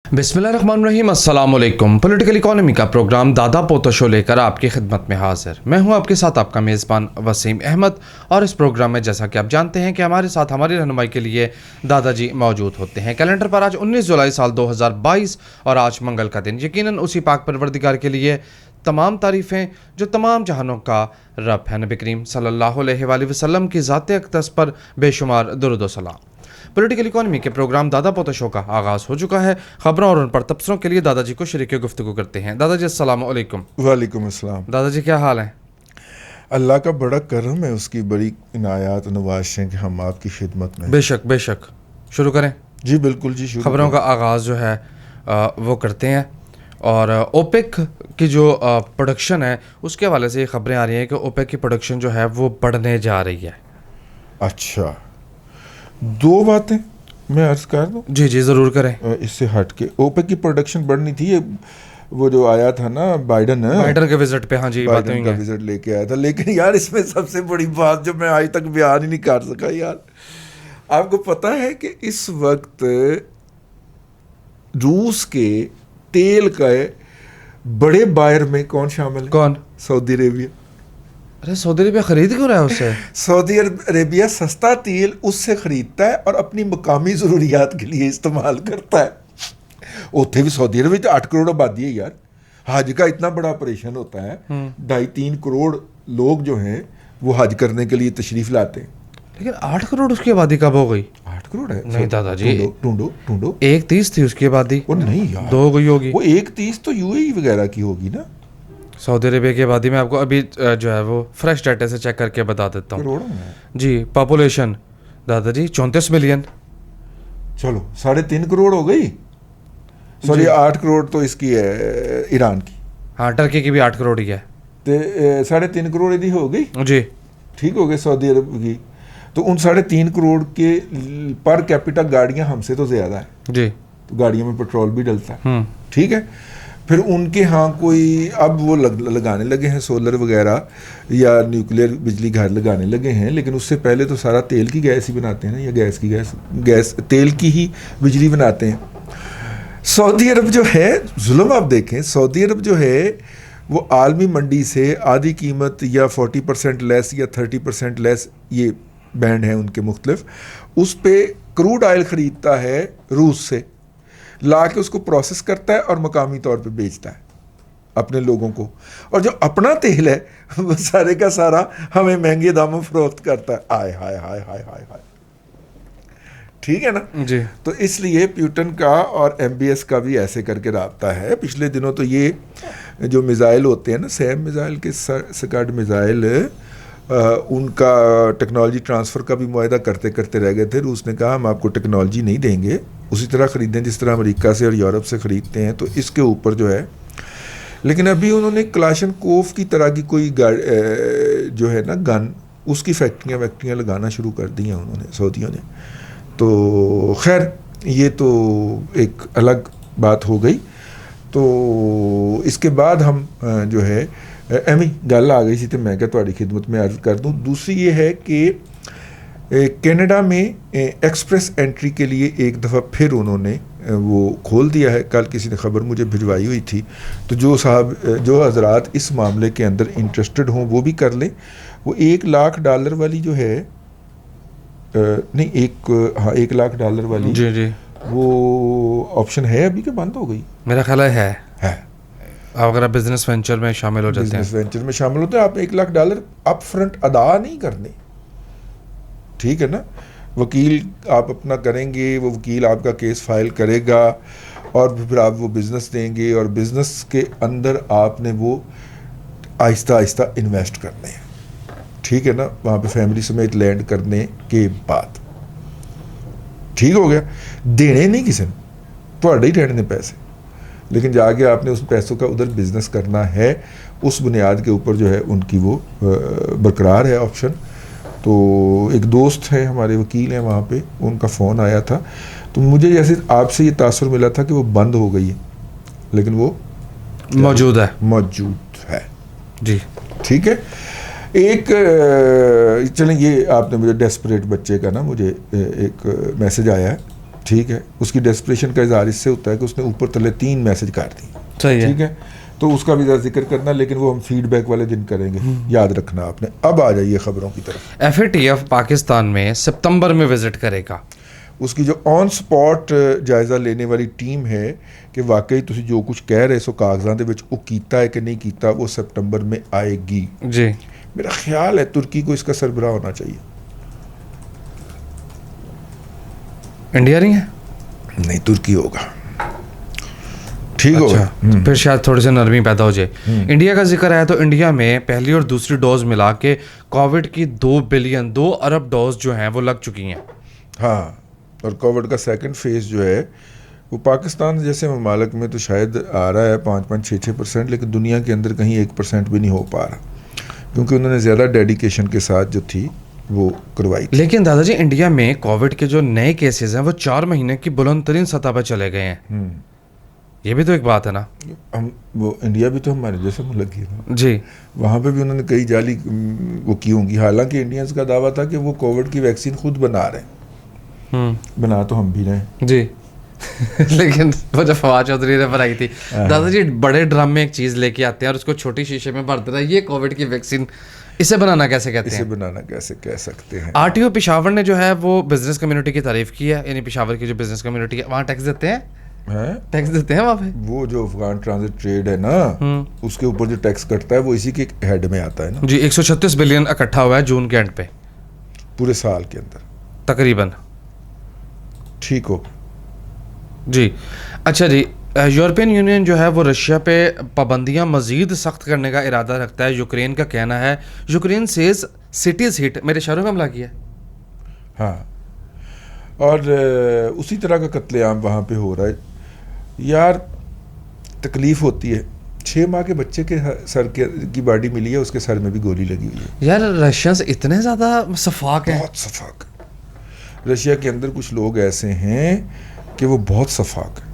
बिस्मिल्लाहिर्रहमानिर्रहीम, अस्सलाम वालेकुम। पॉलिटिकल इकोनॉमी का प्रोग्राम दादा पोता शो लेकर आपकी खिदमत में हाजिर। मैं हूं आपके साथ आपका मेज़बान वसीम अहमद, और इस प्रोग्राम में जैसा कि आप जानते हैं कि हमारे साथ हमारी रहनुमाई के लिए दादाजी मौजूद होते हैं। कैलेंडर पर आज 19 जुलाई साल 2022 और आज मंगल का दिन। यकीनन उसी पाक परवरदिगार के लिए तमाम तारीफ़ें जो तमाम जहानों का रब है। नबी करीम सल्लल्लाहु अलैहि वसल्लम की ज़ात अक़दस पर बेशुमार दुरूद व सलाम। पॉलिटिकल इकोनॉमी के प्रोग्राम दादा पोता शो का आगाज़ हो चुका है। खबरों और उन पर तबसरों के लिए दादाजी को शरीक गुफ्तगू करते हैं। दादाजी अस्सलाम वालेकुम। वालेकुम अस्सलाम। दादाजी क्या हाल है? अल्लाह का बड़ा करम है, उसकी बड़ी इनायात नवाज़ें कि हम आपकी खिदमत में। बेशक बेशक, शुरू करें। जी बिल्कुल जी, शुरू खबरों का आगाज़ जो है वो करते हैं। और ओपेक की जो प्रोडक्शन है उसके हवाले से ये खबरें आ रही हैं कि ओपेक की प्रोडक्शन जो है वो बढ़ने जा रही है। अच्छा, दो बातें मैं अर्ज़ कर दूँ। जी जी ज़रूर करें। इससे हट के ओपेक की प्रोडक्शन बढ़नी थी, ये वो जो आया था ना बाइडन के विजिट पे, हाँ जी, बाइडन का विजिट लेके आया था। लेकिन यार इसमें सबसे बड़ी बात जो मैं आज तक बयान ही नहीं कर सका यार, आपको पता है कि इस वक्त रूस के तेल का बड़े बायर में कौन शामिल है? कौन? Saudi Arabia. अरे सऊदी अरेबिया खरीद क्यों रहा है उससे? सऊदी अरेबिया सस्ता तेल उससे खरीदता है और अपनी मकामी ज़रूरियात के लिए इस्तेमाल करता है। उत्थे भी सऊदी अरब में 8 करोड़ आबादी है यार। हज का इतना बड़ा ऑपरेशन होता है, 2.5-3 करोड़ लोग जो हैं वो हज करने के लिए तशरीफ़ लाते हैं। लेकिन 8 करोड़ उसकी आबादी कब हो गई? 8 करोड़ है? नहीं दादाजी, ढूंढो। 1.30 थी उसकी आबादी। वो नहीं यार, 2 हो गई होगी। वो 1.30 तो यूएई वगैरह की होगी ना। सऊदी अरेबिया की आबादी में आपको अभी जो है वो फ्रेश डाटा से चेक करके बता देता हूँ। करोड़ में जी, पॉपुलेशन दादाजी 34 मिलियन। चलो 3.5 करोड़ हो गई। सॉरी 8 करोड़ तो इसकी है ईरान की। हाँ, टर्की की भी 8 करोड़ ही है। तो 3.5 करोड़ यदि हो गई, जी ठीक हो गए सऊदी अरब की। तो उन 3.5 करोड़ के पर कैपिटा गाड़ियां हमसे तो ज़्यादा है जी, तो गाड़ियों में पेट्रोल भी डलता है, ठीक है। फिर उनके यहाँ कोई अब वो लगाने लगे हैं सोलर वगैरह या न्यूक्लियर बिजली घर लगाने लगे हैं, लेकिन उससे पहले तो सारा तेल की गैस ही बनाते हैं ना, या गैस तेल की ही बिजली बनाते हैं। सऊदी अरब जो है, जुल्म आप देखें, सऊदी अरब जो है वो आलमी मंडी से आधी कीमत या 40% लेस या 30% लेस, ये बैंड है उनके मुख्तलिफ, उस पे क्रूड ऑयल ख़रीदता है रूस से, ला के उसको प्रोसेस करता है और मकामी तौर पे बेचता है अपने लोगों को। और जो अपना तेल है वो सारे का सारा हमें महंगे दामों फरोख्त करता है। आय हाय हाय हाय हाय हाय, ठीक है ना जी। तो इसलिए प्यूटन का और MBS का भी ऐसे करके राब्ता है। पिछले दिनों तो ये जो मिज़ाइल होते हैं ना, सैम मिज़ाइल के स्कड मिज़ाइल, उनका टेक्नोलॉजी ट्रांसफ़र का भी मुआहदा करते करते रह गए थे। रूस ने कहा हम आपको टेक्नोलॉजी नहीं देंगे, उसी तरह ख़रीदें जिस तरह अमेरिका से और यूरोप से ख़रीदते हैं। तो इसके ऊपर जो है, लेकिन अभी उन्होंने क्लाशनकोफ की तरह की कोई जो है ना गन, उसकी फैक्ट्रियाँ लगाना शुरू कर दी हैं उन्होंने, सऊदियों ने। तो खैर ये तो एक अलग बात हो गई। तो इसके बाद हम जो है एमी गल आ गई सी, तो मैं क्या तुम्हारी खिदमत में अर्ज़ कर दूँ। दूसरी ये है कि कनाडा में एक्सप्रेस एंट्री के लिए एक दफ़ा फिर उन्होंने वो खोल दिया है। कल किसी ने खबर मुझे भिजवाई हुई थी, तो जो हज़रात इस मामले के अंदर इंटरेस्टेड हों वो भी कर लें। वो $1 लाख वाली जो है, नहीं $1 लाख वाली, जी जी, वो ऑप्शन है अभी कि बंद हो गई? मेरा ख्याल है। आप अगर आप बिजनेस वेंचर में शामिल हो जाते हैं, बिजनेस वेंचर में शामिल होते हैं, आप $1 लाख अप फ्रंट अदा नहीं करने, ठीक है ना। वकील आप अपना करेंगे, वो वकील आपका केस फाइल करेगा और फिर आप वो बिज़नेस देंगे, और बिज़नेस के अंदर आपने वो आहिस्ता आहिस्ता इन्वेस्ट करने हैं, ठीक है ना, वहाँ पे फैमिली समेत लैंड करने के बाद, ठीक हो गया। देने नहीं किसी ने, थोड़े ही रहने पैसे, लेकिन जाके आपने उस पैसों का उधर बिज़नेस करना है। उस बुनियाद के ऊपर जो है उनकी वो बरकरार है ऑप्शन। तो एक दोस्त है हमारे, वकील हैं वहाँ पे, उनका फ़ोन आया था, तो मुझे जैसे आपसे ये तासुर मिला था कि वो बंद हो गई है, लेकिन वो मौजूद है जी, ठीक है। एक चलें, ये आपने मुझे डेस्परेट बच्चे का ना मुझे एक मैसेज आया है, ٹھیک ہے. اس کی ڈیسپریشن کا اظہار اس سے ہوتا ہے کہ اس نے اوپر تلے 3 میسج کاٹ دیے. صحیح ہے. ٹھیک ہے, تو اس کا بھی ذرا ذکر کرنا, لیکن وہ ہم فیڈ بیک والے دن کریں گے, یاد رکھنا آپ نے. اب آ جائیے خبروں کی طرف. FATF پاکستان میں سپتمبر میں وزٹ کرے گا. اس کی جو آن سپاٹ جائزہ لینے والی ٹیم ہے کہ واقعی تسی جو کچھ کہہ رہے سو کاغذاں دے وچ وہ کیتا ہے کہ نہیں کیتا, وہ سپٹمبر میں آئے گی. جی, میرا خیال ہے ترکی کو اس کا سربراہ ہونا چاہیے. انڈیا نہیں ہے؟ نہیں, ترکی ہوگا. ٹھیک اچھا, ہوگا. پھر شاید تھوڑی سی نرمی پیدا ہو جائے. انڈیا کا ذکر ہے تو انڈیا میں پہلی اور دوسری ڈوز ملا کے کووڈ کی 2 ارب ڈوز جو ہیں وہ لگ چکی ہیں. ہاں, اور کووڈ کا سیکنڈ فیز جو ہے وہ پاکستان جیسے ممالک میں تو شاید آ رہا ہے 5-6%, لیکن دنیا کے اندر کہیں 1% بھی نہیں ہو پا رہا, کیونکہ انہوں نے زیادہ ڈیڈیکیشن کے ساتھ جو تھی وہ کروائی. لیکن دادا جی, انڈیا میں کووڈ کے جو نئے کیسز ہیں وہ 4 مہینے کی بلند ترین سطح پر چلے گئے ہیں. یہ بھی تو ایک بات ہے نا. وہ انڈیا بھی تو ہمارے جیسے ملک ہی ہے جی, وہاں پہ بھی انہوں نے کئی جعلی وہ کی ہوں گی. حالانکہ انڈینز کا دعویٰ تھا کہ وہ کووڈ کی ویکسین خود بنا رہے ہیں. بنا تو ہم بھی رہے ہیں جی. لیکن وہ جو فواد چودھری نے بنائی تھی دادا جی, بڑے ڈرم میں ایک چیز لے کے آتے ہیں اور اس کو چھوٹی شیشے میں بھر دینا, یہ کووڈ کی ویکسین, اسے بنانا کیسے کہتے ہیں؟ اسے بنانا کیسے کہہ سکتے ہیں. RTO پشاور نے جو ہے وہ بزنس کمیونٹی کی تعریف کی ہے, یعنی پشاور کی جو بزنس کمیونٹی ہے وہاں ٹیکس دیتے ہیں. ٹیکس دیتے ہیں وہاں پہ. وہ جو افغان ٹرانزٹ ٹریڈ ہے نا, اس کے اوپر جو ٹیکس کٹتا ہے وہ اسی کے ہیڈ میں آتا ہے نا. جی, 136 بلین اکٹھا ہوا ہے جون کے اینڈ پہ, پورے سال کے اندر تقریباً. ٹھیک ہو جی. اچھا جی, یورپین یونین جو ہے وہ رشیا پہ پابندیاں مزید سخت کرنے کا ارادہ رکھتا ہے. یوکرین کا کہنا ہے, یوکرین سیز سٹیز ہٹ, میرے شہروں میں حملہ کیا. ہاں, اور اسی طرح کا قتل عام وہاں پہ ہو رہا ہے. یار تکلیف ہوتی ہے. 6 ماہ کے بچے کے سر کی باڈی ملی ہے, اس کے سر میں بھی گولی لگی ہوئی ہے. یار رشینز اتنے زیادہ صفاق ہیں. بہت صفاق. رشیا کے اندر کچھ لوگ ایسے ہیں کہ وہ بہت صفاق ہیں.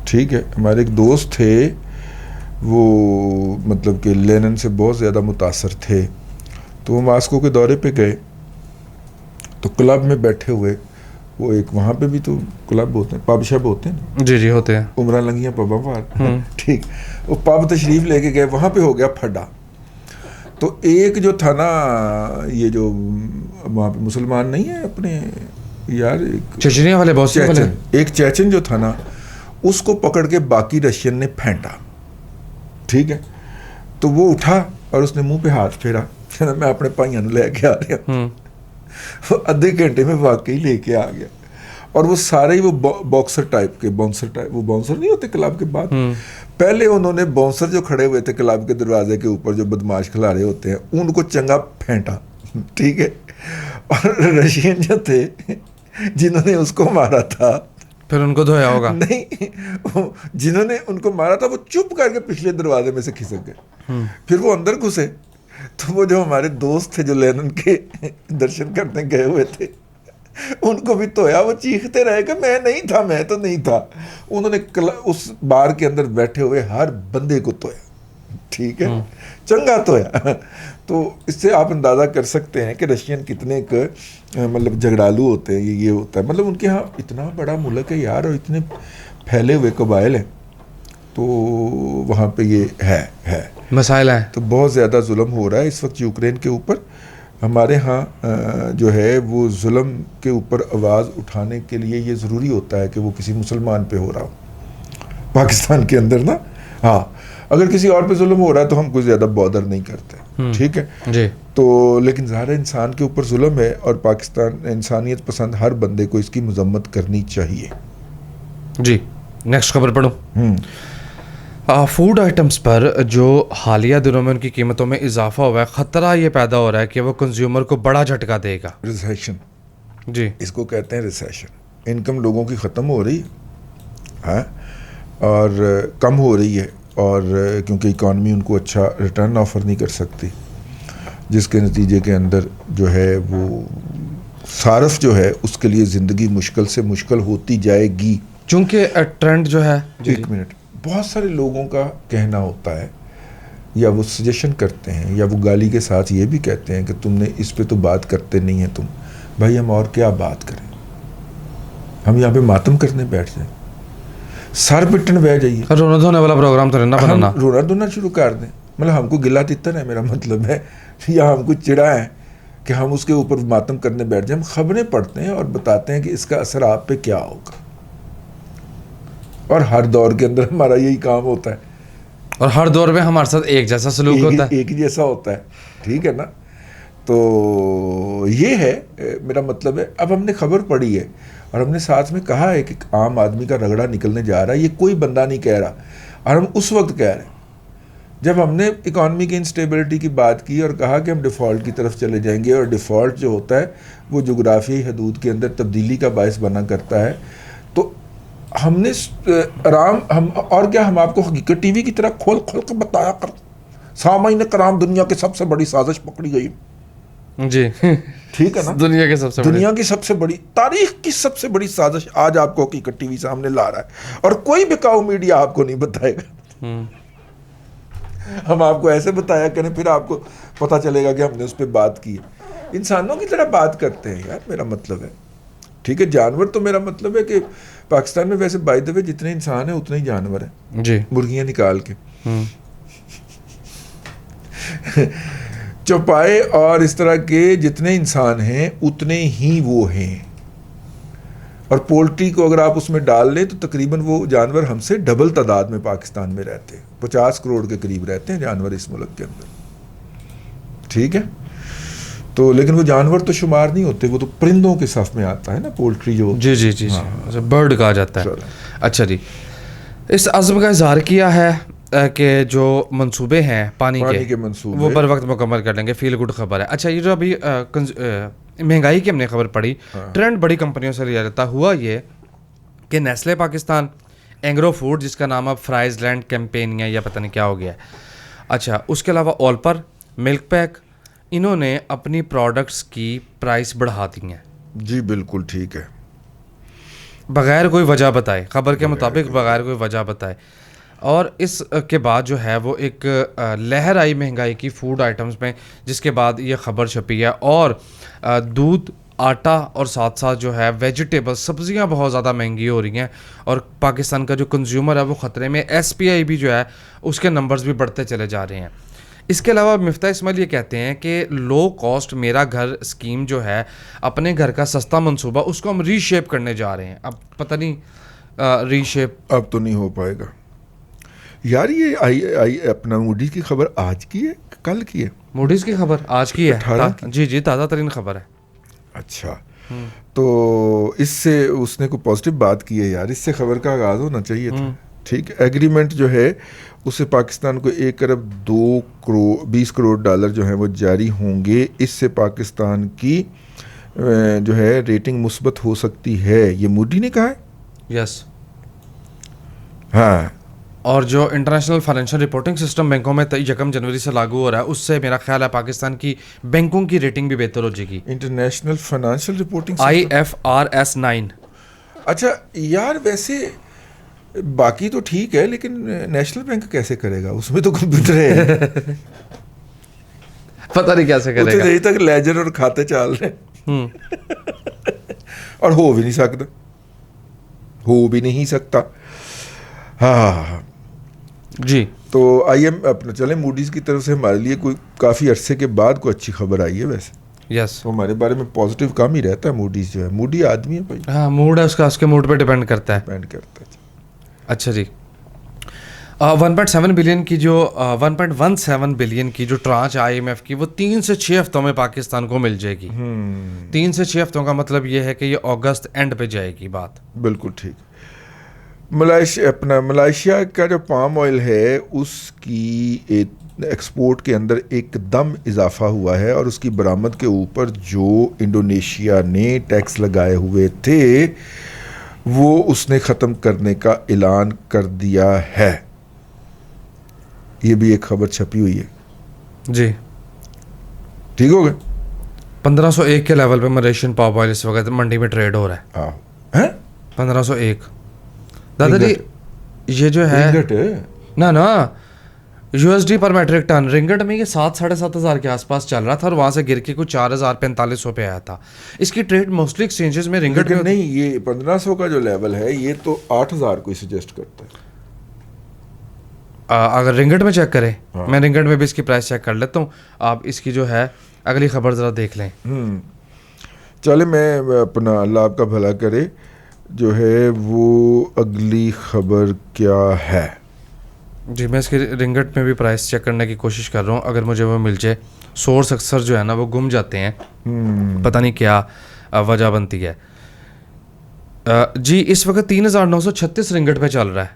ٹھیک ہے, ہمارے ایک دوست تھے, وہ مطلب کہ لینن سے بہت زیادہ متاثر تھے, تو وہ ماسکو کے دورے پہ گئے, تو کلب میں بیٹھے ہوئے, وہ ایک وہاں پہ بھی تو کلب ہوتے ہیں, پب شب ہوتے ہیں. جی جی, ہوتے ہیں. عمرہ لنگیاں پباں پر. ٹھیک, وہ پب تشریف لے کے گئے, وہاں پہ ہو گیا پھڈا. تو ایک جو تھا نا, یہ جو وہاں پہ مسلمان نہیں ہے اپنے یار, ایک چچنیا والے بہت چیچن, ایک چیچن جو تھا نا, اس کو پکڑ کے باقی رشین نے پھینٹا. ٹھیک ہے, تو وہ اٹھا اور اس نے منہ پہ ہاتھ پھیرا, میں اپنے بھائیوں نے لے کے آ رہا. وہ آدھے گھنٹے میں واقعی لے کے آ گیا, اور وہ سارے ہی وہ باکسر ٹائپ کے, باؤنسر ٹائپ, وہ باؤنسر نہیں ہوتے کلب کے بعد, پہلے انہوں نے باؤنسر جو کھڑے ہوئے تھے کلب کے دروازے کے اوپر, جو بدماش کھلاڑے ہوتے ہیں, ان کو چنگا پھینٹا. ٹھیک ہے, اور رشین جو تھے جنہوں نے اس کو مارا تھا, پھر ان کو دھویا ہوگا نہیں, جنہوں نے ان کو مارا تھا وہ چپ کر کے پچھلے دروازے میں سے کھسک گئے. پھر وہ اندر گھسے, تو وہ جو ہمارے دوست تھے جو لینن کے درشن کرنے گئے ہوئے تھے, ان کو بھی دھویا. وہ چیختے رہے کہ میں نہیں تھا, میں تو نہیں تھا. انہوں نے اس بار کے اندر بیٹھے ہوئے ہر بندے کو دھویا. ٹھیک ہے, چنگا دھویا. تو اس سے آپ اندازہ کر سکتے ہیں کہ رشین کتنے مطلب جھگڑالو ہوتے ہیں. یہ ہوتا ہے, مطلب ان کے ہاں اتنا بڑا ملک ہے یار, اور اتنے پھیلے ہوئے قبائل ہیں, تو وہاں پہ یہ ہے مسائل ہیں. تو بہت زیادہ ظلم ہو رہا ہے اس وقت یوکرین کے اوپر. ہمارے ہاں جو ہے وہ ظلم کے اوپر آواز اٹھانے کے لیے یہ ضروری ہوتا ہے کہ وہ کسی مسلمان پہ ہو رہا ہو پاکستان کے اندر نا. ہاں, اگر کسی اور پہ ظلم ہو رہا ہے تو ہم کوئی زیادہ بادر نہیں کرتے. ٹھیک ہے جی. تو لیکن ظاہر انسان کے اوپر ظلم ہے, اور پاکستان انسانیت پسند ہر بندے کو اس کی مذمت کرنی چاہیے. جی, نیکسٹ خبر پڑھوں. فوڈ آئٹمس پر جو حالیہ دنوں میں ان کی قیمتوں میں اضافہ ہوا ہے, خطرہ یہ پیدا ہو رہا ہے کہ وہ کنزیومر کو بڑا جھٹکا دے گا. ریسیشن, جی, اس کو کہتے ہیں ریسیشن. انکم لوگوں کی ختم ہو رہی ہے, اور کم ہو رہی ہے, اور کیونکہ اکانومی ان کو اچھا ریٹرن آفر نہیں کر سکتی, جس کے نتیجے کے اندر جو ہے وہ صارف جو ہے اس کے لیے زندگی مشکل سے مشکل ہوتی جائے گی. چونکہ ٹرینڈ جو ہے, ایک منٹ, بہت سارے لوگوں کا کہنا ہوتا ہے, یا وہ سجیشن کرتے ہیں, یا وہ گالی کے ساتھ یہ بھی کہتے ہیں کہ تم نے اس پہ تو بات کرتے نہیں ہیں تم. بھائی ہم اور کیا بات کریں, ہم یہاں پہ ماتم کرنے بیٹھ جائیں, سر پٹن بہ جائیے, رونا دھونے والا پروگرام تو نہیں بنانا, ہم رونا دھونا شروع کر دیں. مطلب ہم کو گلا تیتر ہے, میرا مطلب ہے, یا ہم کو چڑا ہے کہ ہم اس کے اوپر ماتم کرنے بیٹھ جائیں. ہم خبریں پڑھتے ہیں اور بتاتے ہیں کہ اس کا اثر آپ پہ کیا ہوگا, اور ہر دور کے اندر ہمارا یہی کام ہوتا ہے, اور ہر دور میں ہمارے ساتھ ایک جیسا سلوک ہوتا ہے, ایک ہی جیسا ہوتا ہے. ٹھیک ہے نا. تو یہ ہے میرا مطلب ہے. اب ہم نے خبر پڑھی ہے اور ہم نے ساتھ میں کہا ہے کہ عام آدمی کا رگڑا نکلنے جا رہا ہے, یہ کوئی بندہ نہیں کہہ رہا, اور ہم اس وقت کہہ رہے ہیں جب ہم نے اکانومی کی انسٹیبلٹی کی بات کی اور کہا کہ ہم ڈیفالٹ کی طرف چلے جائیں گے, اور ڈیفالٹ جو ہوتا ہے وہ جغرافیائی حدود کے اندر تبدیلی کا باعث بنا کرتا ہے. تو ہم نے ہم اور کیا, ہم آپ کو حقیقت ٹی وی کی طرح کھول کے بتایا کر. سامعین کرام, دنیا کی سب سے بڑی سازش پکڑی گئی. جی ٹھیک ہے نا. دنیا کی سب سے بڑی, تاریخ کی سب سے بڑی سازش آج آپ کو حقیقت ٹی وی سامنے لا رہا ہے, اور کوئی بکاؤ میڈیا آپ کو نہیں بتائے گا. ہم آپ کو ایسے بتایا کریں, پھر آپ کو پتہ چلے گا کہ ہم نے اس پہ بات کی ہے. انسانوں کی طرح بات کرتے ہیں یار, میرا مطلب ہے. ٹھیک ہے, جانور تو میرا مطلب ہے کہ پاکستان میں ویسے بائی دا وے جتنے انسان ہیں اتنے ہی جانور ہیں. جی, مرغیاں نکال کے چوپائے اور اس طرح کے جتنے انسان ہیں اتنے ہی وہ ہیں. اور پولٹری کو اگر آپ اس میں ڈال لیں تو تقریباً وہ جانور ہم سے ڈبل تعداد میں پاکستان میں رہتے ہیں. 50 کروڑ کے قریب رہتے ہیں جانور اس ملک کے اندر. ٹھیک ہے. تو لیکن وہ جانور تو شمار نہیں ہوتے, وہ تو پرندوں کے صف میں آتا ہے نا پولٹری جو. جی جی جی, برڈ کہا جاتا ہے. اچھا جی, اس عزم کا اظہار کیا ہے کہ جو منصوبے ہیں پانی کے منصوبے وہ بر وقت مکمل کر لیں گے. فیل گڈ خبر ہے. اچھا, یہ جو ابھی مہنگائی کی ہم نے خبر پڑھی, ٹرینڈ بڑی کمپنیوں سے لیا جاتا ہوا یہ کہ نیسلے پاکستان, اینگرو فوڈ جس کا نام اب فرائز لینڈ کیمپینیا یا پتہ نہیں کیا ہو گیا ہے. اچھا, اس کے علاوہ اولپر, ملک پیک, انہوں نے اپنی پروڈکٹس کی پرائس بڑھا دی ہیں. جی بالکل ٹھیک ہے, بغیر کوئی وجہ بتائے, خبر کے مطابق بغیر کوئی وجہ بتائے. اور اس کے بعد جو ہے وہ ایک لہر آئی مہنگائی کی فوڈ آئٹمز میں, جس کے بعد یہ خبر چھپی ہے. اور دودھ, آٹا اور ساتھ ساتھ جو ہے ویجیٹیبل, سبزیاں بہت زیادہ مہنگی ہو رہی ہیں, اور پاکستان کا جو کنزیومر ہے وہ خطرے میں. ایس پی آئی بھی جو ہے اس کے نمبرز بھی بڑھتے چلے جا رہے ہیں. اس کے علاوہ مفتاح اسماعیل یہ کہتے ہیں کہ لو کاسٹ میرا گھر اسکیم جو ہے, اپنے گھر کا سستا منصوبہ, اس کو ہم ری شیپ کرنے جا رہے ہیں. اب پتہ نہیں ری شیپ اب تو نہیں ہو پائے گا یار. یہ آئی اپنا موڈیز کی خبر آج کی ہے کل کی ہے؟ موڈیز کی خبر آج کی ہے. جی جی, تازہ ترین خبر ہے. اچھا, تو اس سے اس نے کوئی پازیٹیو بات کی ہے یار, اس سے خبر کا آغاز ہونا چاہیے تھا. ٹھیک, ایگریمنٹ جو ہے اس سے پاکستان کو 1.2 کروڑ ڈالر جو ہیں وہ جاری ہوں گے. اس سے پاکستان کی جو ہے ریٹنگ مثبت ہو سکتی ہے, یہ مودی نے کہا ہے. یس. ہاں, اور جو انٹرنیشنل فائنینشیل رپورٹنگ سسٹم بینکوں میں 1 جنوری سے لاگو ہو رہا ہے, اس سے میرا خیال ہے پاکستان کی بینکوں کی ریٹنگ بھی بہتر ہو جائے گی. International financial reporting IFRS 9. اچھا یار, ویسے باقی تو ٹھیک ہے, لیکن نیشنل بینک کیسے کرے گا؟ اس میں تو کمپیوٹر ہے. پتہ نہیں کیسے کرے گا. ابھی تک لیجر اور کھاتے چال رہے ہیں, اور ہو بھی نہیں سکتا. ہاں جی. تو آئیے اپنا چلیں موڈیز کی طرف سے ہمارے لیے کوئی کافی عرصے کے بعد کوئی اچھی خبر آئی ہے. ویسے یس, تو ہمارے بارے میں پازیٹیو کام ہی رہتا ہے. موڈیز جو ہے, موڈی آدمی ہے بھائی. ہاں, موڈ ہے اس کا, اس کے موڈ پہ ڈیپینڈ کرتا ہے. اچھا جی, 1.7 بلین کی جو 1.17 بلین کی جو ٹرانچ IMF کی, وہ 3 سے 6 ہفتوں میں پاکستان کو مل جائے گی. 3 سے 6 ہفتوں کا مطلب یہ ہے کہ یہ اگست اینڈ پہ جائے گی بات. بالکل ٹھیک. ملائیشیا کا جو پام آئل ہے اس کی ایکسپورٹ کے اندر ایک دم اضافہ ہوا ہے, اور اس کی برآمد کے اوپر جو انڈونیشیا نے ٹیکس لگائے ہوئے تھے وہ اس نے ختم کرنے کا اعلان کر دیا ہے. یہ بھی ایک خبر چھپی ہوئی ہے. جی ٹھیک ہو گیا. 1501 کے لیول پہ ملیشین پام آئل اس وقت منڈی میں ٹریڈ ہو رہا ہے. 1501 دادا جی, یہ جو ہے نا USD पर मेट्रिक टन रिंगट में ये 7-7,500 के आसपास चल रहा था और वहाँ से गिर के कुछ 4,045 पे आया था. इसकी ट्रेड मोस्टली एक्सचेंजेस में रिंगट में नहीं, ये 1500 का जो लेवल है ये तो 8000 को सजेस्ट करता है. अगर रिंगट में चेक करें, हाँ. मैं रिंगट में भी इसकी प्राइस चेक कर लेता हूँ. आप इसकी जो है अगली खबर ज़रा देख लें. चले, मैं अपना अल्लाह आपका भला करे, जो है वो अगली खबर क्या है. जी, मैं इसकी रिंगट में भी प्राइस चेक करने की कोशिश कर रहा हूँ, अगर मुझे वो मिल जाए. सोर्स अक्सर जो है ना वो गुम जाते हैं, पता नहीं क्या वजह बनती है. जी, इस वक्त 3,936 रिंगट पे चल रहा है.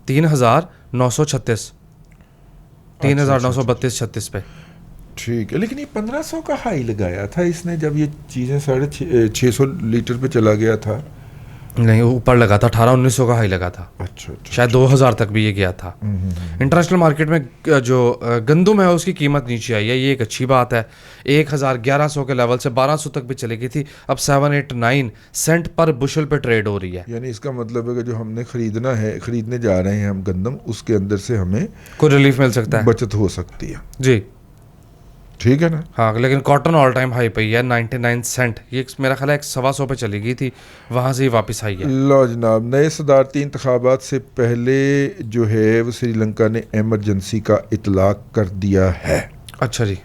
3,936, 3,932-36 पे. ठीक है, लेकिन ये 1500 का हाई लगाया था इसने जब ये चीज़ें 650 लीटर पे चला गया था. नहीं, ऊपर लगा था, 1800-1900 का हाई लगा था. अच्छा. शायद 2000 तक भी ये गया था. इंटरनेशनल मार्केट में जो गंदम है उसकी कीमत नीचे आई है, ये एक अच्छी बात है. 1100 के लेवल से 1200 तक भी चली गई थी, अब 7-8-9 सेंट पर बुशल पे ट्रेड हो रही है. यानी इसका मतलब है कि जो हमने खरीदने जा रहे हैं हम गंदम, उसके अंदर से हमें कोई रिलीफ मिल सकता है, बचत हो सकती है. जी ठीक है ना. हाँ, लेकिन कॉटन ऑल टाइम हाई पे है 99 सेंट. ये मेरा ख्याल है 125 पे चली गई थी, वहाँ से ही वापस आई है. लो जनाब, नए सदारती इंतखाबात से पहले जो है वो श्रीलंका ने एमरजेंसी का इतलाक कर दिया है. अच्छा जी.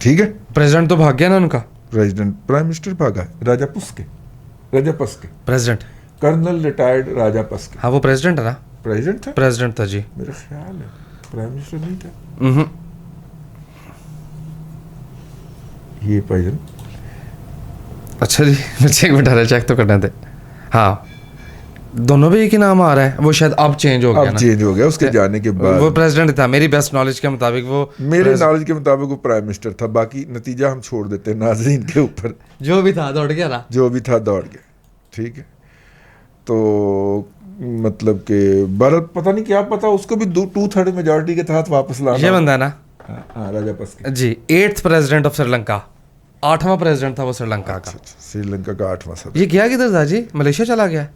ठीक है, प्रेसिडेंट तो भाग गया ना उनका. प्राइम मिनिस्टर भागा है, राजापक्से प्रेसिडेंट, कर्नल रिटायर्ड राजापक्से. हाँ वो प्रेसिडेंट है ना. प्रेसिडेंट था, प्रेसिडेंट था जी. मेरा ख्याल है प्राइम मिनिस्टर नहीं था. ये भाईजान. अच्छा जी, मुझे एक मिनट चेक तो करने दे. हाँ, दोनों भी एक ही नाम आ रहा है. वो शायद अब चेंज हो गया अब ना. चेंज हो गया उसके जाने के बाद. वो प्रेसिडेंट था मेरी बेस्ट नॉलेज के मुताबिक. वो मेरे नॉलेज के मुताबिक वो प्राइम मिनिस्टर था. बाकी नतीजा हम छोड़ देते हैं नाज़रीन के ऊपर. जो भी था दौड़ गया ना. जो भी था दौड़ गया. ठीक है, तो मतलब कि भारत पता नहीं क्या पता, उसको भी 2/3 मेजॉरिटी के तहत वापस लाना. ये बंदा है ना. हाँ, Rajapaksa ji, 8th president of Sri Lanka, 8वां प्रेसिडेंट था वो श्रीलंका का. श्रीलंका का 8वां सदस्य. ये गया किधर था जी? मलेशिया चला गया.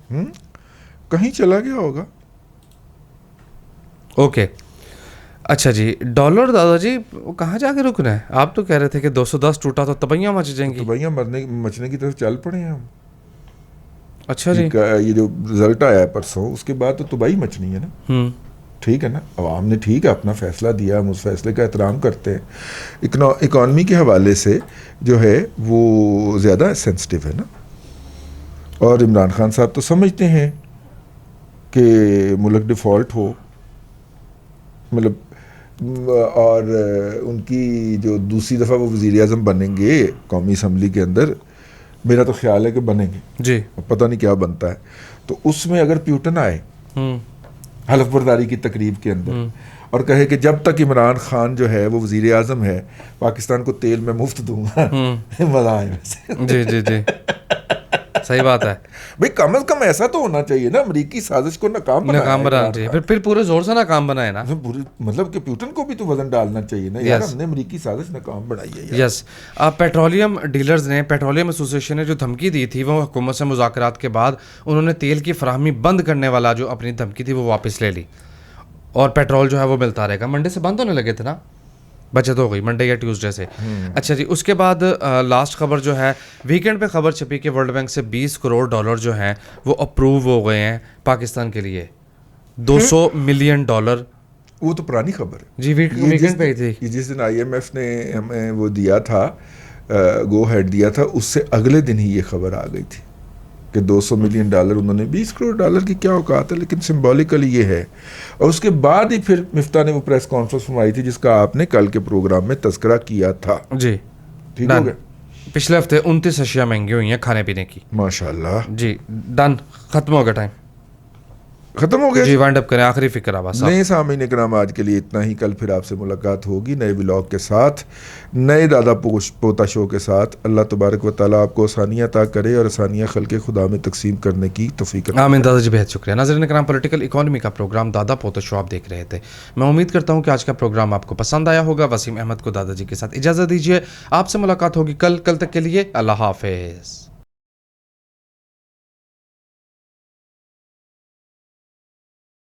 कहीं चला गया होगा. ओके. अच्छा जी, डॉलर दादाजी वो कहाँ जाके रुकना है? आप तो कह रहे थे कि 210 टूटा तो तबैयाँ मच जाएंगी. तबैयाँ मचने की तरफ चल पड़े हैं हम. अच्छा जी. ये जो रिजल्ट आया है परसों, उसके बाद तो तबाही मचनी है ना. ठीक है ना. अवाम ने ठीक है अपना फैसला दिया, हम उस फैसले का एहतराम करते हैं. इकॉनमी के हवाले से जो है वो ज़्यादा सेंसिटिव है ना. और इमरान खान साहब तो समझते हैं कि मुल्क डिफ़ॉल्ट हो, मतलब, और उनकी जो दूसरी दफ़ा वो वज़ीर आज़म बनेंगे कौमी असम्बली के अंदर, मेरा तो ख्याल है कि बनेंगे जी, पता नहीं क्या बनता है. तो उसमें अगर प्यूटन आए हलफ बर्दारी की तकरीब के अंदर और कहे कि जब तक इमरान खान जो है वो वज़ीर आज़म है, पाकिस्तान को तेल में मुफ्त दूंगा, मज़ा आए वैसे. जी जी जी, सही बात है भाई. कम से कम ऐसा तो होना चाहिए ना. अमरीकी साजिश को नाकाम बनाना चाहिए, फिर पूरे जोर से नाकाम बनाए ना. पूरे मतलब कि प्यूटन को भी तो वजन डालना चाहिए ना. यार हमने अमरीकी साजिश नाकाम बनाई है. यस. पेट्रोलियम डीलर्स ने, पेट्रोलियम एसोसिएशन ने जो धमकी दी थी वो हुकूमत से मुज़ाकरात के बाद उन्होंने तेल की फराहमी बंद करने वाला जो अपनी धमकी थी वो वापस ले ली और पेट्रोल जो है वो मिलता रहेगा. मंडे से बंद होने लगे थे ना, बचत हो गई मंडे या ट्यूसडे से. अच्छा जी, उसके बाद लास्ट खबर जो है, वीकेंड पे खबर छपी कि वर्ल्ड बैंक से 20 करोड़ डॉलर जो हैं वो अप्रूव हो गए हैं पाकिस्तान के लिए. 200 मिलियन डॉलर. वो तो पुरानी खबर है जी, वीकेंड पे ही थी. जिस दिन IMF ने हमें वो दिया था, गो हेड दिया था, उससे अगले दिन ही ये खबर आ गई थी कि 200 मिलियन डॉलर उन्होंने. 20 करोड़ डॉलर की क्या औकात है, लेकिन सिंबॉलिकली ये है. और उसके बाद ही फिर मिफ्ता ने वो प्रेस कॉन्फ्रेंस फरमाई थी जिसका आपने कल के प्रोग्राम में तस्करा किया था. जी, ठीक हो गया. पिछले हफ्ते 29 अशिया महंगी हुई हैं खाने पीने की. माशाल्लाह. जी, डन, खत्म हो गया टाइम. खत्म हो गया जी, वाइंड अप करें. आखिरी फिक्र आवाज़. नहीं सामीन इकराम, आज के लिए इतना ही. कल फिर आपसे मुलाकात होगी नए व्लॉग के साथ, नए दादा पोता शो के साथ. अल्लाह तबारक व तआला आपको आसानियाँ अता करे और आसानियाँ खल्क़े खुदा में तकसीम करने की तौफ़ीक़. आमीन दादा जी, बेहद शुक्रिया. नाज़रीन इकराम, पॉलिटिकल इकॉनमी का प्रोग्राम दादा पोता शो आप देख रहे थे. मैं उम्मीद करता हूँ कि आज का प्रोग्राम आपको पसंद आया होगा. वसीम अहमद को दादाजी के साथ इजाज़त दीजिए. आपसे मुलाकात होगी कल तक के लिए अल्लाह हाफ़िज़.